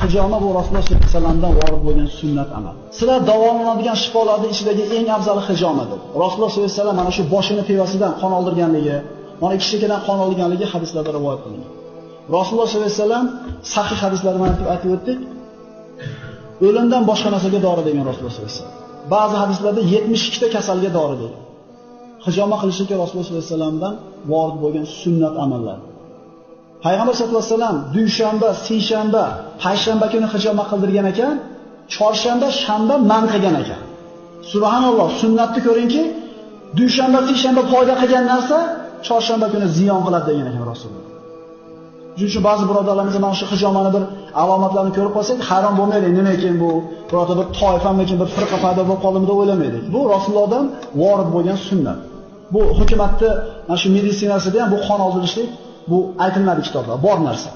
hijoma bu Rasululloh sollallohu alayhi vasallamdan vorid bo'lgan sunnat amal. Sizlar davolanadigan shifolarning ichidagi eng afzali hijomadir. Rasululloh sollallohu alayhi vasallam mana shu boshini tevasidan qon oldirganligi, mana ikki chekkadan qon olganligi hadislarda rivoyat qilingan. Rasululloh sollallohu alayhi vasallam sahih hadislarda mana aytib o'tdik. O'limdan boshqa narsaga dori degan Rasululloh sollallohu alayhi vasallam. Ba'zi hadislarda 72 ta kasalga dori degan. Hijoma qilishga Rasululloh sollallohu alayhi vasallamdan vorid bo'lgan sunnat amallar. Payg'ambar sollallohu alayhi vasallam dushanba, seshanba, payshanba kuni hijoma qildirgan ekan, chorshanba, shanba man qilgan ekan. Subhanalloh, sunnatni ko'ringki, dushanba, seshanba foyda qilgan narsa chorshanba kuni ziyon qiladi degan ekan Rasululloh. Shuning uchun ba'zi birodarlarimiz mana shu hijomani bir alomatlarini ko'rib qolsak, hayron bo'lmaylik, nima ekan bu, birorta bir toifamikin, bir firqa paydo bo'lib qoldimi deb o'ylamaylik. Bu Rasulullohdan vorid bo'lgan sunnat. Bu hukumatning mana shu meditsinasida ham bu qon oldirishlik bu aytilmadi kitobda, bor narsa.